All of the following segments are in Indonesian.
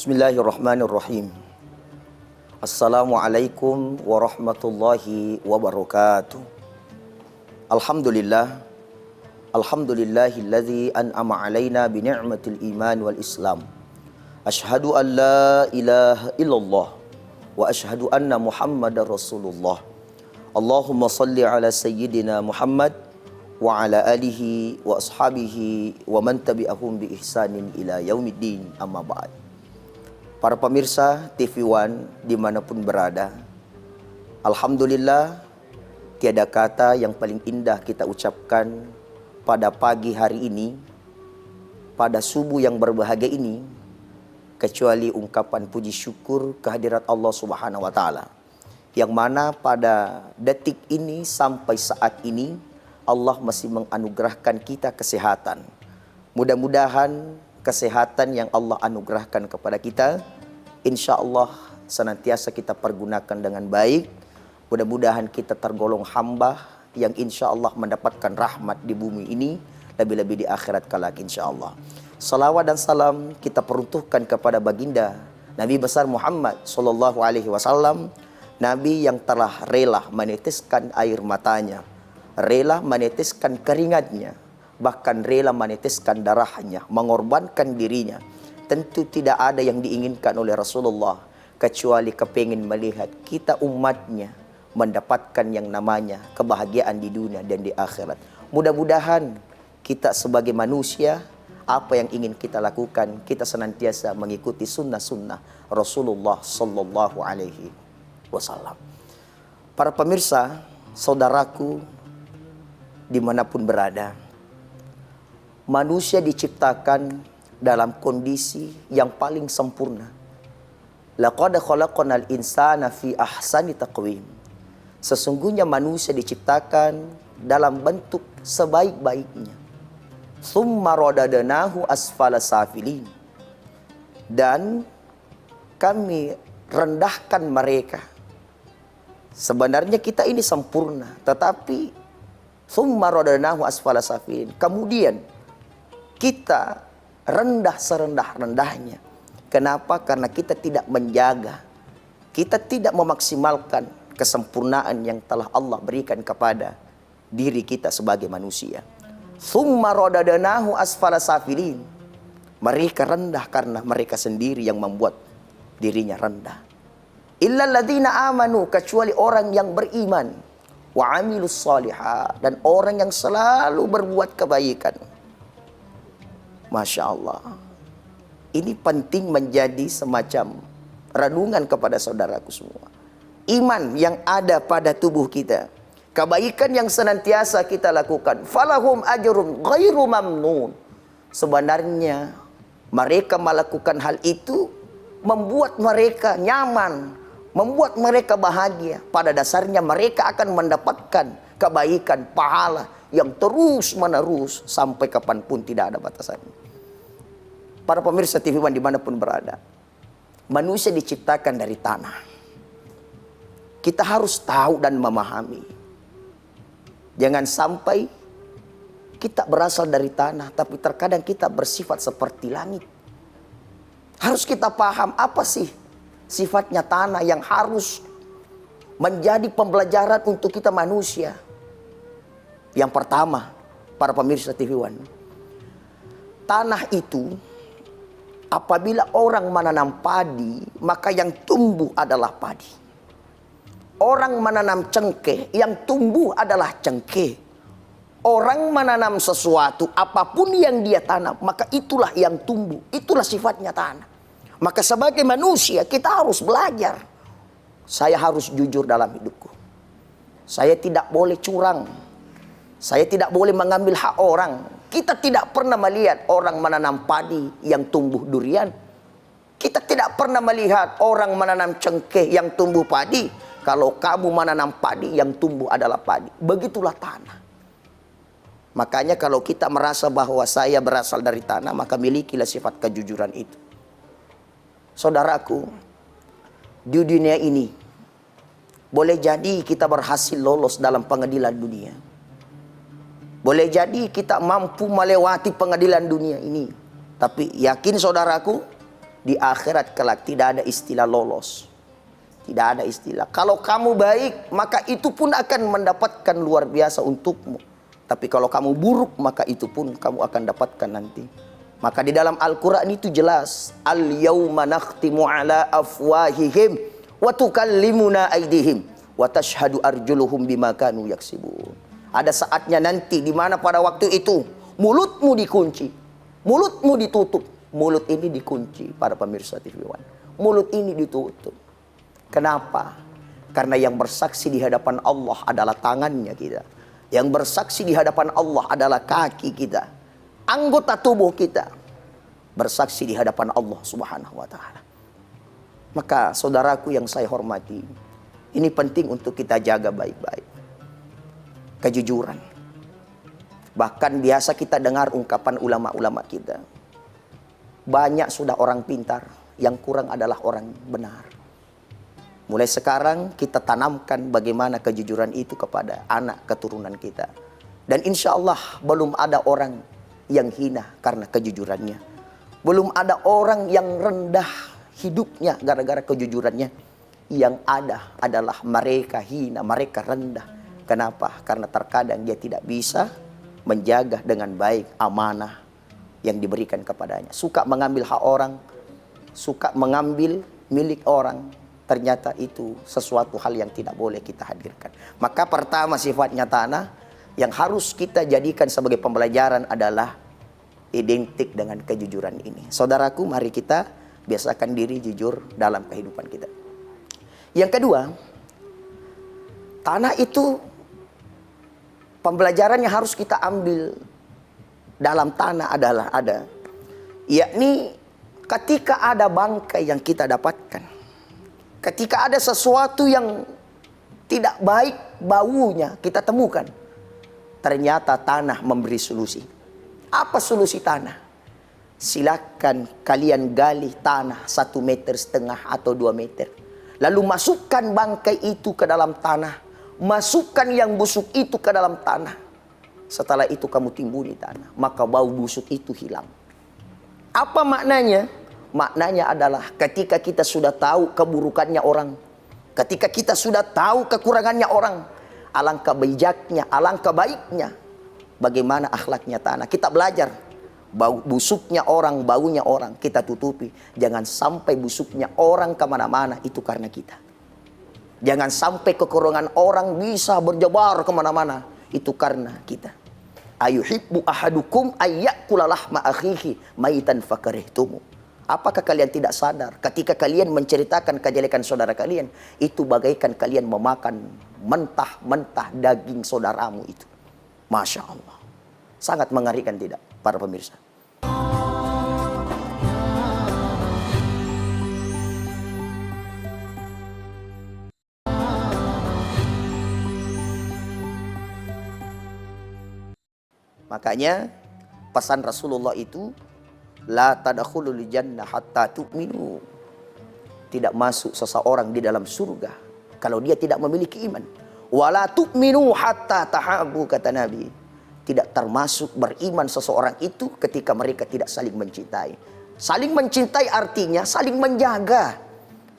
Bismillahirrahmanirrahim. Assalamualaikum warahmatullahi wabarakatuh. Alhamdulillah. Alhamdulillahilladzi an'ama alaina bi ni'matil iman wal islam. Asyhadu an la ilaha illallah wa asyhadu anna Muhammadar Rasulullah. Allahumma salli ala sayyidina Muhammad wa ala alihi wa ashabihi wa man tabi'ahum bi ihsanin ila yaumiddin, amma ba'd. Para pemirsa TV One dimanapun berada, alhamdulillah, tiada kata yang paling indah kita ucapkan pada pagi hari ini, pada subuh yang berbahagia ini, kecuali ungkapan puji syukur kehadirat Allah Subhanahu wa Ta'ala, yang mana pada detik ini sampai saat ini Allah masih menganugerahkan kita kesehatan. Mudah-mudahan kesehatan yang Allah anugerahkan kepada kita, insya Allah senantiasa kita pergunakan dengan baik. Mudah-mudahan kita tergolong hamba yang insya Allah mendapatkan rahmat di bumi ini, lebih-lebih di akhirat kelak insya Allah. Salawat dan salam kita peruntukkan kepada baginda Nabi besar Muhammad Sallallahu Alaihi Wasallam, Nabi yang telah rela meneteskan air matanya, rela meneteskan keringatnya, bahkan rela meneteskan darahnya, mengorbankan dirinya. Tentu tidak ada yang diinginkan oleh Rasulullah kecuali kepingin melihat kita umatnya mendapatkan yang namanya kebahagiaan di dunia dan di akhirat. Mudah-mudahan kita sebagai manusia, apa yang ingin kita lakukan, kita senantiasa mengikuti sunnah-sunnah Rasulullah Sallallahu Alaihi Wasallam. Para pemirsa, saudaraku dimanapun berada, manusia diciptakan dalam kondisi yang paling sempurna. Laqad khalaqnal insana fi ahsani taqwim. Sesungguhnya manusia diciptakan dalam bentuk sebaik-baiknya. Tsumma radadnahu asfala safilin. Dan kami rendahkan mereka. Sebenarnya kita ini sempurna, tetapi tsumma radadnahu asfala safilin. Kemudian kita rendah serendah-rendahnya. Kenapa? Karena kita tidak menjaga, kita tidak memaksimalkan kesempurnaan yang telah Allah berikan kepada diri kita sebagai manusia. Tsumma radadnahu asfala safilin. Mereka rendah karena mereka sendiri yang membuat dirinya rendah. Illal ladzina amanu, kecuali orang yang beriman, wa amilus shalihat, dan orang yang selalu berbuat kebaikan. Masya Allah, ini penting menjadi semacam renungan kepada saudaraku semua. Iman yang ada pada tubuh kita, kebaikan yang senantiasa kita lakukan, falahum ajrum ghairu mamnun. Sebenarnya mereka melakukan hal itu membuat mereka nyaman, membuat mereka bahagia. Pada dasarnya mereka akan mendapatkan kebaikan, pahala yang terus menerus sampai kapanpun, tidak ada batasannya. Para pemirsa TV One dimanapun berada, manusia diciptakan dari tanah. Kita harus tahu dan memahami, jangan sampai kita berasal dari tanah tapi terkadang kita bersifat seperti langit. Harus kita paham apa sih sifatnya tanah yang harus menjadi pembelajaran untuk kita manusia. Yang pertama, para pemirsa TV One, tanah itu apabila orang menanam padi, maka yang tumbuh adalah padi. Orang menanam cengkeh, yang tumbuh adalah cengkeh. Orang menanam sesuatu, apapun yang dia tanam, maka itulah yang tumbuh. Itulah sifatnya tanah. Maka sebagai manusia kita harus belajar. Saya harus jujur dalam hidupku. Saya tidak boleh curang. Saya tidak boleh mengambil hak orang. Kita tidak pernah melihat orang menanam padi yang tumbuh durian. Kita tidak pernah melihat orang menanam cengkeh yang tumbuh padi. Kalau kamu menanam padi, yang tumbuh adalah padi. Begitulah tanah. Makanya kalau kita merasa bahwa saya berasal dari tanah, maka milikilah sifat kejujuran itu. Saudaraku, di dunia ini boleh jadi kita berhasil lolos dalam pengadilan dunia. Boleh jadi kita mampu melewati pengadilan dunia ini. Tapi yakin saudaraku, Di akhirat kelak tidak ada istilah lolos. Tidak ada istilah. Kalau kamu baik, maka itu pun akan mendapatkan luar biasa untukmu. Tapi kalau kamu buruk, maka itu pun kamu akan dapatkan nanti. Maka di dalam Al-Quran itu jelas. Al-yawma nakhtimu ala afwahihim wa tukallimuna aydihim wa tashhadu arjuluhum bima kanu yaksibun. Ada saatnya nanti di mana pada waktu itu mulutmu dikunci, mulutmu ditutup. Mulut ini dikunci, para pemirsa TV One. Mulut ini ditutup. Kenapa? Karena yang bersaksi di hadapan Allah adalah tangannya kita. Yang bersaksi di hadapan Allah adalah kaki kita. Anggota tubuh kita bersaksi di hadapan Allah Subhanahu wa taala. Maka saudaraku yang saya hormati, ini penting untuk kita jaga baik-baik. Kejujuran. Bahkan biasa kita dengar ungkapan ulama-ulama kita. Banyak sudah orang pintar, yang kurang adalah orang benar. Mulai sekarang kita tanamkan bagaimana kejujuran itu kepada anak keturunan kita. Dan insya Allah belum ada orang yang hina karena kejujurannya. Belum ada orang yang rendah hidupnya gara-gara kejujurannya. Yang ada adalah mereka hina, mereka rendah. Kenapa? Karena terkadang dia tidak bisa menjaga dengan baik amanah yang diberikan kepadanya. Suka mengambil hak orang, suka mengambil milik orang. Ternyata itu sesuatu hal yang tidak boleh kita hadirkan. Maka pertama sifatnya tanah yang harus kita jadikan sebagai pembelajaran adalah identik dengan kejujuran ini. Saudaraku, mari kita biasakan diri jujur dalam kehidupan kita. Yang kedua, tanah itu pembelajaran yang harus kita ambil dalam tanah adalah yakni ketika ada bangkai yang kita dapatkan. Ketika ada sesuatu yang tidak baik baunya kita temukan. Ternyata tanah memberi solusi. Apa solusi tanah? Silakan kalian gali tanah 1,5 meter atau 2 meter. Lalu masukkan bangkai itu ke dalam tanah. Masukkan yang busuk itu ke dalam tanah. Setelah itu kamu timbuni tanah. Maka bau busuk itu hilang. Apa maknanya? Maknanya adalah ketika kita sudah tahu keburukannya orang, ketika kita sudah tahu kekurangannya orang, alangkah bijaknya, alangkah baiknya bagaimana akhlaknya tanah. Kita belajar bau busuknya orang, baunya orang kita tutupi. Jangan sampai busuknya orang kemana-mana, itu karena kita. Jangan sampai kekurangan orang bisa berjebar kemana-mana, itu karena kita. Ayuhibbu ahadukum ayyakula lahma akhihi maitan fakarihtumu. Apakah kalian tidak sadar ketika kalian menceritakan kejelekan saudara kalian, itu bagaikan kalian memakan mentah-mentah daging saudaramu itu. Masya Allah. Sangat mengerikan tidak, para pemirsa? Makanya pesan Rasulullah itu, la tadkhulul jannah hatta tu'minu. Tidak masuk seseorang di dalam surga kalau dia tidak memiliki iman. Wala tu'minu hatta tahabu, kata Nabi. Tidak termasuk beriman seseorang itu ketika mereka tidak saling mencintai. Saling mencintai artinya saling menjaga.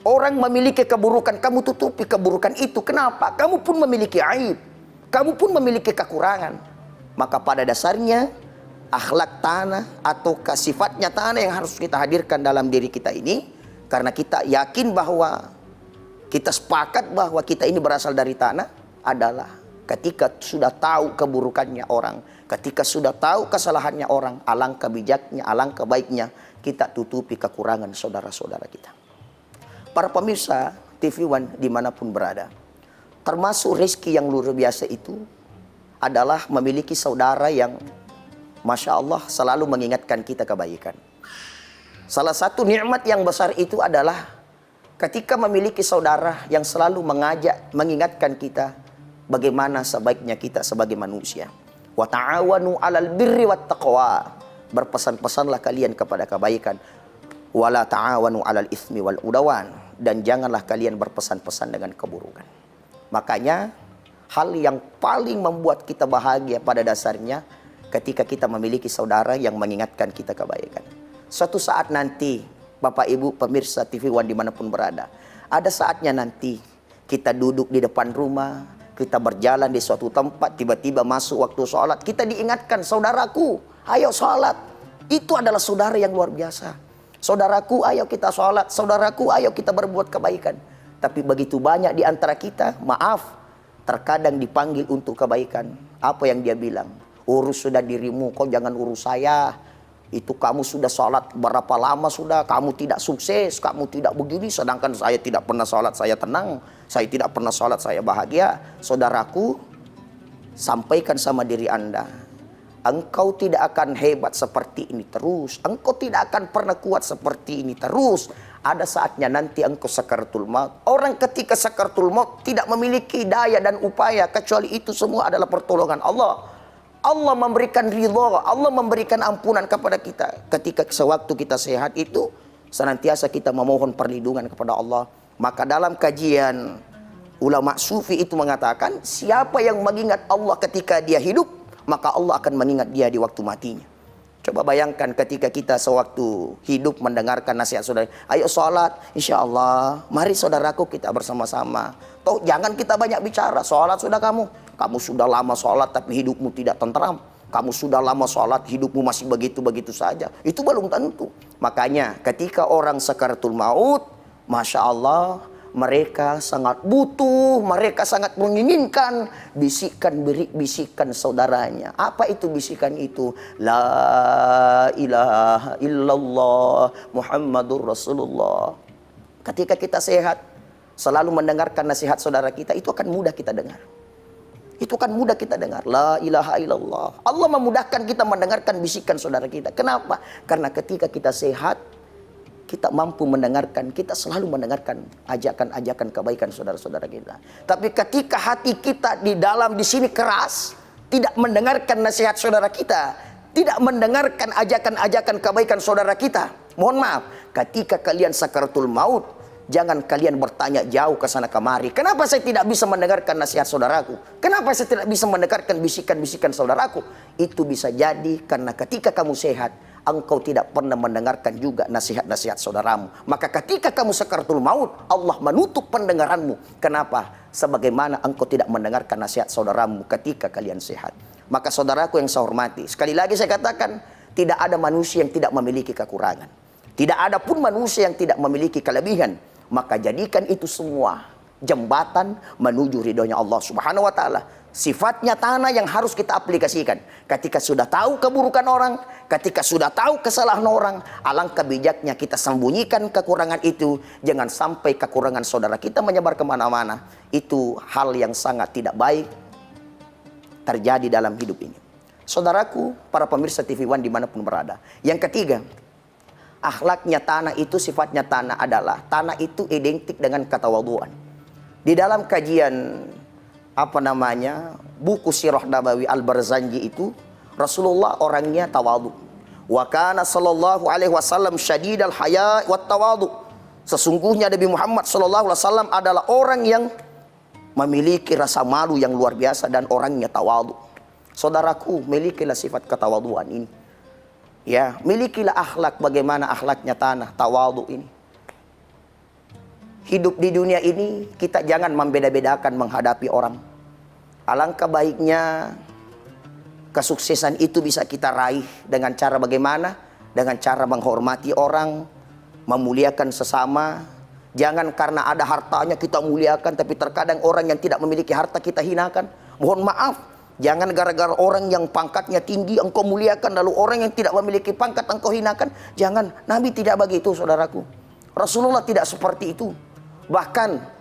Orang memiliki keburukan, kamu tutupi keburukan itu. Kenapa? Kamu pun memiliki aib. Kamu pun memiliki kekurangan. Maka pada dasarnya akhlak tanah atau sifatnya tanah yang harus kita hadirkan dalam diri kita ini, karena kita yakin bahwa kita sepakat bahwa kita ini berasal dari tanah, adalah ketika sudah tahu keburukannya orang, ketika sudah tahu kesalahannya orang, alangkah bijaknya, alangkah baiknya kita tutupi kekurangan saudara-saudara kita. Para pemirsa TV One dimanapun berada, termasuk rezeki yang luar biasa itu adalah memiliki saudara yang Masya Allah selalu mengingatkan kita kebaikan. Salah satu nikmat yang besar itu adalah ketika memiliki saudara yang selalu mengingatkan kita bagaimana sebaiknya kita sebagai manusia. Wa ta'awanu 'alal birri wat taqwa. Berpesan-pesanlah kalian kepada kebaikan. Wa la ta'awanu 'alal itsmi wal udwan. Dan janganlah kalian berpesan-pesan dengan keburukan. Makanya hal yang paling membuat kita bahagia pada dasarnya ketika kita memiliki saudara yang mengingatkan kita kebaikan. Suatu saat nanti Bapak Ibu pemirsa TV One dimanapun berada. Ada saatnya nanti kita duduk di depan rumah, kita berjalan di suatu tempat, tiba-tiba masuk waktu sholat, kita diingatkan, saudaraku, ayo sholat. Itu adalah saudara yang luar biasa. Saudaraku, ayo kita sholat. Saudaraku, ayo kita berbuat kebaikan. Tapi begitu banyak di antara kita, maaf, terkadang dipanggil untuk kebaikan. Apa yang dia bilang? Urus sudah dirimu, kau jangan urus saya. Itu kamu sudah sholat berapa lama sudah, kamu tidak sukses, kamu tidak begini. Sedangkan saya tidak pernah sholat, saya tenang. Saya tidak pernah sholat, saya bahagia. Saudaraku, sampaikan sama diri Anda, engkau tidak akan hebat seperti ini terus. Engkau tidak akan pernah kuat seperti ini terus. Ada saatnya nanti engkau sakaratul maut. Orang ketika sakaratul maut tidak memiliki daya dan upaya, kecuali itu semua adalah pertolongan Allah. Allah memberikan ridha, Allah memberikan ampunan kepada kita. Ketika sewaktu kita sehat itu, senantiasa kita memohon perlindungan kepada Allah. Maka dalam kajian ulama sufi itu mengatakan, siapa yang mengingat Allah ketika dia hidup, maka Allah akan mengingat dia di waktu matinya. Coba bayangkan ketika kita sewaktu hidup mendengarkan nasihat saudara, ayo sholat, insya Allah, mari saudaraku kita bersama-sama. Toh jangan kita banyak bicara, sholat sudah kamu sudah lama sholat tapi hidupmu tidak tentram. Kamu sudah lama sholat, hidupmu masih begitu-begitu saja. Itu belum tentu. Makanya ketika orang sakaratul maut, Masya Allah, mereka sangat butuh, mereka sangat menginginkan bisikan saudaranya. Apa itu bisikan itu? La ilaha illallah Muhammadur Rasulullah. Ketika kita sehat, selalu mendengarkan nasihat saudara kita, itu akan mudah kita dengar. Itu akan mudah kita dengar. La ilaha illallah. Allah memudahkan kita mendengarkan bisikan saudara kita. Kenapa? Karena ketika kita sehat, kita mampu mendengarkan, kita selalu mendengarkan ajakan-ajakan kebaikan saudara-saudara kita. Tapi ketika hati kita di sini keras, tidak mendengarkan nasihat saudara kita, tidak mendengarkan ajakan-ajakan kebaikan saudara kita, mohon maaf, ketika kalian sakaratul maut, jangan kalian bertanya jauh ke sana kemari. Kenapa saya tidak bisa mendengarkan nasihat saudaraku? Kenapa saya tidak bisa mendengarkan bisikan-bisikan saudaraku? Itu bisa jadi karena ketika kamu sehat, engkau tidak pernah mendengarkan juga nasihat-nasihat saudaramu. Maka ketika kamu sakaratul maut, Allah menutup pendengaranmu. Kenapa? Sebagaimana engkau tidak mendengarkan nasihat saudaramu ketika kalian sehat. Maka saudaraku yang saya hormati, sekali lagi saya katakan, tidak ada manusia yang tidak memiliki kekurangan. Tidak ada pun manusia yang tidak memiliki kelebihan. Maka jadikan itu semua jembatan menuju ridhonya Allah Subhanahu wa ta'ala. Sifatnya tanah yang harus kita aplikasikan. Ketika sudah tahu keburukan orang, ketika sudah tahu kesalahan orang, alangkah bijaknya kita sembunyikan kekurangan itu. Jangan sampai kekurangan saudara kita menyebar kemana-mana. Itu hal yang sangat tidak baik terjadi dalam hidup ini. Saudaraku, para pemirsa TV One dimanapun berada. Yang ketiga, akhlaknya tanah itu, sifatnya tanah adalah, tanah itu identik dengan ketawaduan. Di dalam kajian buku Sirah Nabawi Al-Barzanji itu, Rasulullah orangnya tawadu. Wa kana sallallahu alaihi wasallam syadidal haya wat tawadu. Sesungguhnya Nabi Muhammad sallallahu alaihi wasallam adalah orang yang memiliki rasa malu yang luar biasa dan orangnya tawadu. Saudaraku, milikilah sifat ketawaduan ini. Ya, milikilah akhlak bagaimana akhlaknya tanah, tawadu ini. Hidup di dunia ini kita jangan membeda-bedakan menghadapi orang. Alangkah baiknya kesuksesan itu bisa kita raih dengan cara bagaimana? Dengan cara menghormati orang, memuliakan sesama. Jangan karena ada hartanya kita muliakan, tapi terkadang orang yang tidak memiliki harta kita hinakan. Mohon maaf, jangan gara-gara orang yang pangkatnya tinggi engkau muliakan, lalu orang yang tidak memiliki pangkat engkau hinakan. Jangan, Nabi tidak begitu saudaraku. Rasulullah tidak seperti itu. Bahkan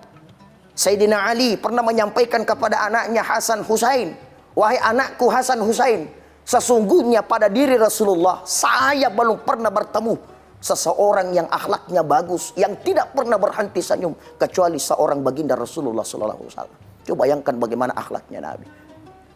Sayyidina Ali pernah menyampaikan kepada anaknya Hasan Husain, wahai anakku Hasan Husain, sesungguhnya pada diri Rasulullah saya belum pernah bertemu seseorang yang akhlaknya bagus, yang tidak pernah berhenti senyum kecuali seorang baginda Rasulullah sallallahu alaihi wasallam. Coba bayangkan bagaimana akhlaknya Nabi.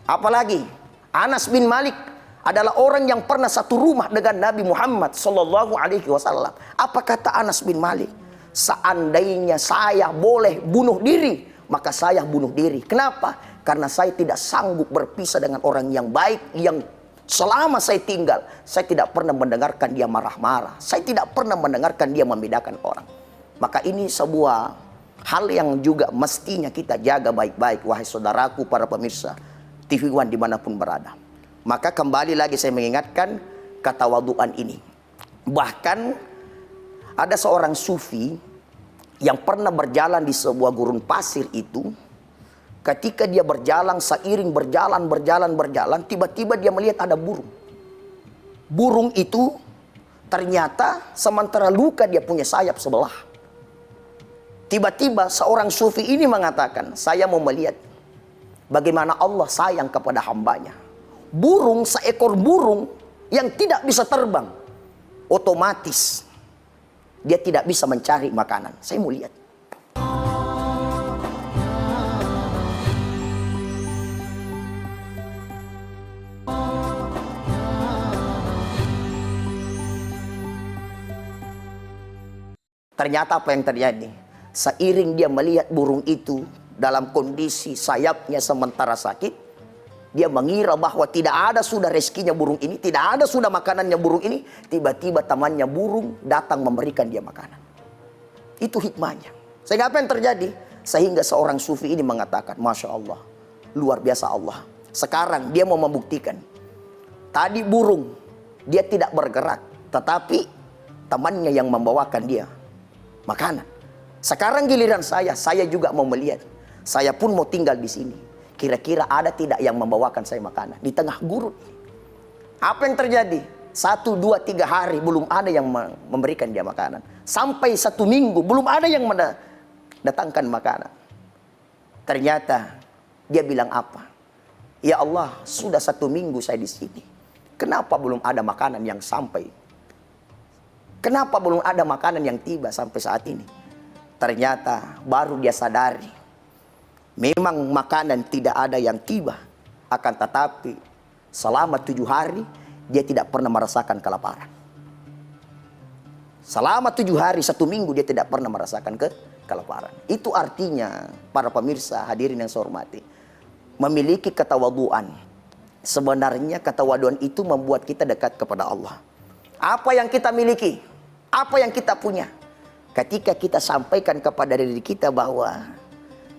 Apalagi Anas bin Malik adalah orang yang pernah satu rumah dengan Nabi Muhammad sallallahu alaihi wasallam. Apa kata Anas bin Malik? Seandainya saya boleh bunuh diri, maka saya bunuh diri. Kenapa? Karena saya tidak sanggup berpisah dengan orang yang baik, yang Selama saya tinggal, saya tidak pernah mendengarkan dia marah-marah. Saya tidak pernah mendengarkan dia membedakan orang. Maka ini sebuah hal yang juga mestinya kita jaga baik-baik, wahai saudaraku, para pemirsa TV One dimanapun berada. Maka kembali lagi saya mengingatkan ketawaduan ini. Bahkan ada seorang sufi yang pernah berjalan di sebuah gurun pasir itu. Ketika dia berjalan, seiring berjalan, tiba-tiba dia melihat ada burung. Burung itu ternyata sementara luka dia punya sayap sebelah. Tiba-tiba seorang sufi ini mengatakan, saya mau melihat bagaimana Allah sayang kepada hambanya. Burung, seekor burung yang tidak bisa terbang, otomatis dia tidak bisa mencari makanan. Saya mau lihat. Ternyata apa yang terjadi? Seiring dia melihat burung itu dalam kondisi sayapnya sementara sakit, dia mengira bahwa tidak ada sudah rezekinya burung ini, tidak ada sudah makanannya burung ini. Tiba-tiba temannya burung datang memberikan dia makanan. Itu hikmahnya. Sehingga apa yang terjadi? Sehingga seorang sufi ini mengatakan, Masya Allah, luar biasa Allah. Sekarang dia mau membuktikan. Tadi burung, dia tidak bergerak, tetapi temannya yang membawakan dia makanan. Sekarang giliran saya juga mau melihat. Saya pun mau tinggal di sini. Kira-kira ada tidak yang membawakan saya makanan di tengah gurun? Apa yang terjadi? 1, 2, 3 hari belum ada yang memberikan dia makanan. Sampai 1 minggu belum ada yang mendatangkan makanan. Ternyata dia bilang apa? Ya Allah, sudah 1 minggu saya di sini. Kenapa belum ada makanan yang sampai? Kenapa belum ada makanan yang tiba sampai saat ini? Ternyata baru dia sadari. Memang makanan tidak ada yang tiba. Akan tetapi selama 7 hari dia tidak pernah merasakan kelaparan. Selama 7 hari, 1 minggu dia tidak pernah merasakan kelaparan. Itu artinya para pemirsa hadirin yang saya hormati, memiliki ketawaduan. Sebenarnya ketawaduan itu membuat kita dekat kepada Allah. Apa yang kita miliki? Apa yang kita punya? Ketika kita sampaikan kepada diri kita bahwa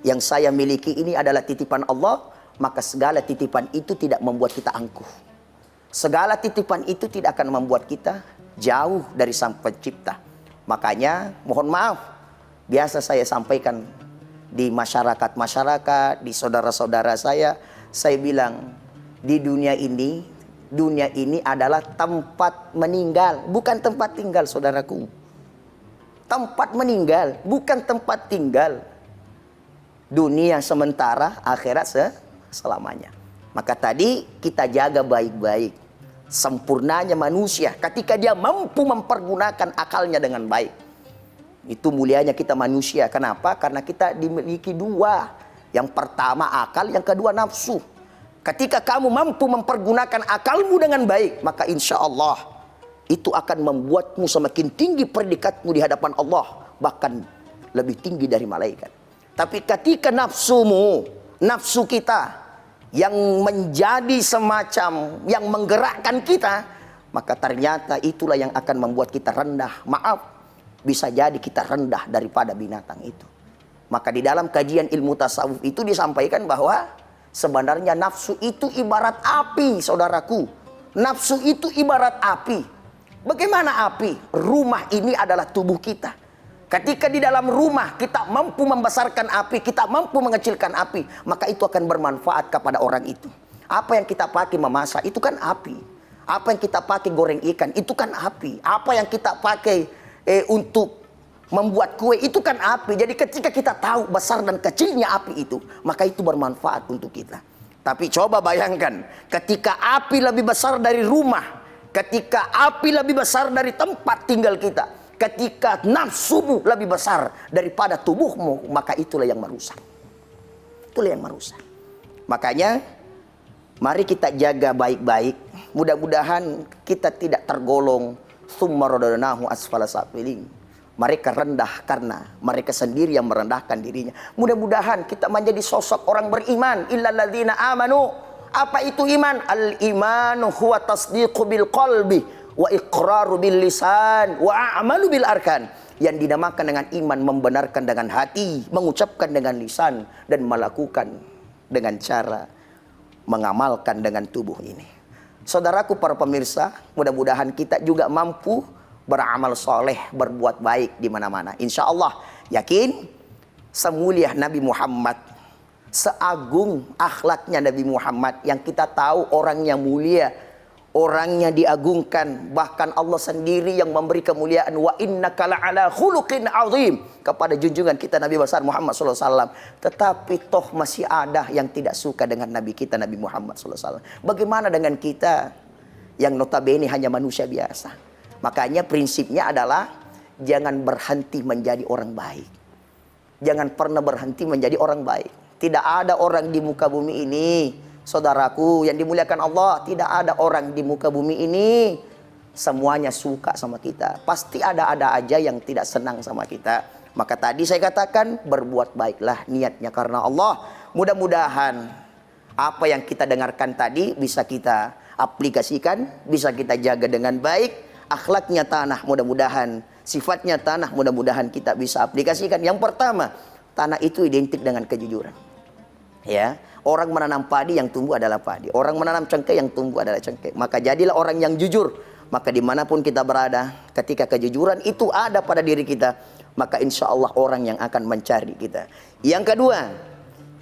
yang saya miliki ini adalah titipan Allah, maka segala titipan itu tidak membuat kita angkuh. Segala titipan itu tidak akan membuat kita jauh dari Sang Pencipta. Makanya mohon maaf, biasa saya sampaikan di masyarakat, di saudara-saudara saya bilang, di dunia ini adalah tempat meninggal, bukan tempat tinggal, saudaraku. Tempat meninggal, bukan tempat tinggal. Dunia sementara, akhirat selamanya. Maka tadi kita jaga baik-baik. Sempurnanya manusia ketika dia mampu mempergunakan akalnya dengan baik. Itu mulianya kita manusia. Kenapa? Karena kita dimiliki 2. Yang pertama akal, yang kedua nafsu. Ketika kamu mampu mempergunakan akalmu dengan baik, maka insya Allah itu akan membuatmu semakin tinggi predikatmu di hadapan Allah, bahkan lebih tinggi dari malaikat. Tapi ketika nafsu kita yang menjadi semacam yang menggerakkan kita, maka ternyata itulah yang akan membuat kita rendah. Maaf, bisa jadi kita rendah daripada binatang itu. Maka di dalam kajian ilmu tasawuf itu disampaikan bahwa sebenarnya nafsu itu ibarat api, saudaraku. Nafsu itu ibarat api. Bagaimana api? Rumah ini adalah tubuh kita. Ketika di dalam rumah kita mampu membesarkan api, kita mampu mengecilkan api, maka itu akan bermanfaat kepada orang itu. Apa yang kita pakai memasak, itu kan api. Apa yang kita pakai goreng ikan, itu kan api. Apa yang kita pakai untuk membuat kue, itu kan api. Jadi ketika kita tahu besar dan kecilnya api itu, maka itu bermanfaat untuk kita. Tapi coba bayangkan, ketika api lebih besar dari rumah, ketika api lebih besar dari tempat tinggal kita, ketika nafsumu lebih besar daripada tubuhmu, maka itulah yang merusak. Itulah yang merusak. Makanya mari kita jaga baik-baik. Mudah-mudahan kita tidak tergolong tsumma radadnahu asfala safilin. Mereka rendah karena mereka sendiri yang merendahkan dirinya. Mudah-mudahan kita menjadi sosok orang beriman. Illalladzina amanu. Apa itu iman? Al-imanu huwa tasdiqu bil qalbi wa iqraru bil lisan wa a'malu bil arkan. Yang dinamakan dengan iman, membenarkan dengan hati, mengucapkan dengan lisan, dan melakukan dengan cara mengamalkan dengan tubuh ini. Saudaraku para pemirsa, mudah-mudahan kita juga mampu beramal soleh, berbuat baik di mana-mana. Insya Allah, yakin, semulia Nabi Muhammad, seagung akhlaknya Nabi Muhammad, yang kita tahu orangnya mulia, orangnya diagungkan, bahkan Allah sendiri yang memberi kemuliaan. Wa innaka la'ala khuluqin azim, kepada junjungan kita Nabi besar Muhammad SAW. Tetapi toh masih ada yang tidak suka dengan Nabi kita Nabi Muhammad SAW. Bagaimana dengan kita yang notabene hanya manusia biasa? Makanya prinsipnya adalah jangan berhenti menjadi orang baik. Jangan pernah berhenti menjadi orang baik. Tidak ada orang di muka bumi ini, saudaraku yang dimuliakan Allah, tidak ada orang di muka bumi ini semuanya suka sama kita. Pasti ada-ada aja yang tidak senang sama kita. Maka tadi saya katakan, berbuat baiklah niatnya karena Allah. Mudah-mudahan apa yang kita dengarkan tadi bisa kita aplikasikan, bisa kita jaga dengan baik. Akhlaknya tanah, mudah-mudahan sifatnya tanah, mudah-mudahan kita bisa aplikasikan. Yang pertama, tanah itu identik dengan kejujuran. Ya, orang menanam padi, yang tumbuh adalah padi. Orang menanam cengkeh, yang tumbuh adalah cengkeh. Maka jadilah orang yang jujur. Maka dimanapun kita berada, ketika kejujuran itu ada pada diri kita, maka insya Allah orang yang akan mencari kita. Yang kedua,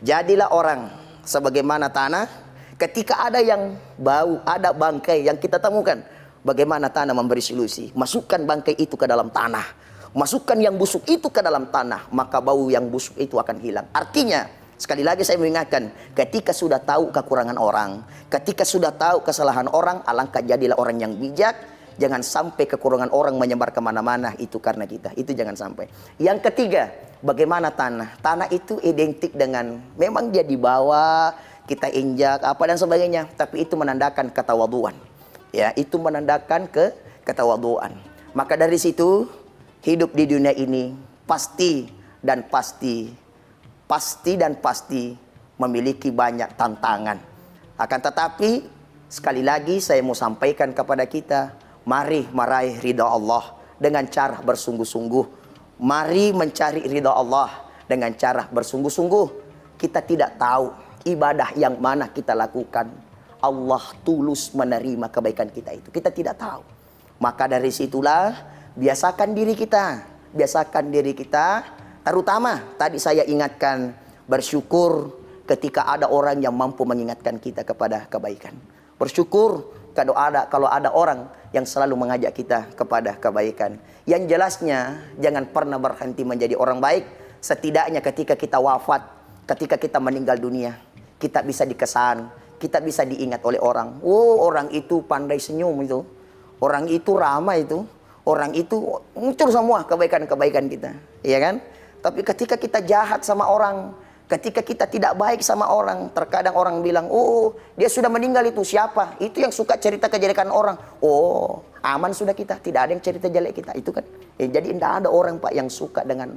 jadilah orang sebagaimana tanah. Ketika ada yang bau, ada bangkai yang kita temukan, bagaimana tanah memberi solusi? Masukkan bangkai itu ke dalam tanah, masukkan yang busuk itu ke dalam tanah, maka bau yang busuk itu akan hilang. Artinya, sekali lagi saya mengingatkan, ketika sudah tahu kekurangan orang, ketika sudah tahu kesalahan orang, alangkah jadilah orang yang bijak. Jangan sampai kekurangan orang menyebar kemana-mana, itu karena kita. Itu jangan sampai. Yang ketiga, bagaimana tanah? Tanah itu identik dengan, memang dia dibawa, kita injak, apa dan sebagainya. Tapi itu menandakan ketawaduan. Ya, itu menandakan ketawaduan. Maka dari situ, hidup di dunia ini pasti dan pasti memiliki banyak tantangan. Akan tetapi, sekali lagi saya mau sampaikan kepada kita, mari meraih ridha Allah dengan cara bersungguh-sungguh. Mari mencari ridha Allah dengan cara bersungguh-sungguh. Kita tidak tahu ibadah yang mana kita lakukan, Allah tulus menerima kebaikan kita itu. Kita tidak tahu. Maka dari situlah, biasakan diri kita, terutama tadi saya ingatkan, bersyukur ketika ada orang yang mampu mengingatkan kita kepada kebaikan. Bersyukur kalau ada orang yang selalu mengajak kita kepada kebaikan. Yang jelasnya, jangan pernah berhenti menjadi orang baik. Setidaknya ketika kita wafat, ketika kita meninggal dunia, kita bisa dikesan, kita bisa diingat oleh orang. Oh, orang itu pandai senyum itu, orang itu ramah itu, orang itu muncul semua kebaikan-kebaikan kita, iya kan? Tapi ketika kita jahat sama orang, ketika kita tidak baik sama orang, terkadang orang bilang, oh dia sudah meninggal itu siapa? Itu yang suka cerita kejelekan orang. Oh, aman sudah kita, tidak ada yang cerita jelek kita, itu kan. Jadi tidak ada orang Pak yang suka dengan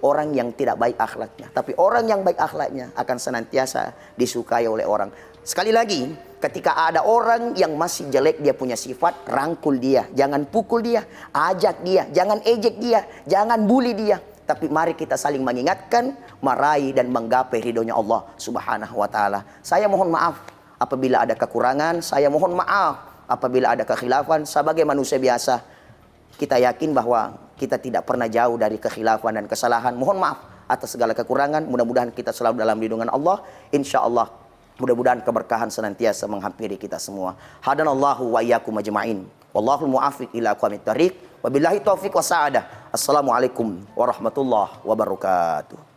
orang yang tidak baik akhlaknya. Tapi orang yang baik akhlaknya akan senantiasa disukai oleh orang. Sekali lagi, ketika ada orang yang masih jelek dia punya sifat, rangkul dia, jangan pukul dia, ajak dia, jangan ejek dia, jangan bully dia. Tapi mari kita saling mengingatkan, meraih dan menggapai ridhonya Allah Subhanahu wa Ta'ala. Saya mohon maaf apabila ada kekurangan, saya mohon maaf apabila ada kekhilafan. Sebagai manusia biasa, kita yakin bahwa kita tidak pernah jauh dari kekhilafan dan kesalahan. Mohon maaf atas segala kekurangan. Mudah-mudahan kita selalu dalam lindungan Allah. Insya Allah, mudah-mudahan keberkahan senantiasa menghampiri kita semua. Hadanallahu wa iyyakum ajma'in. Wallahul muwaffiq ila aqwamit thariq. Wabillahi taufiq wa sa'adah. Assalamualaikum warahmatullahi wabarakatuh.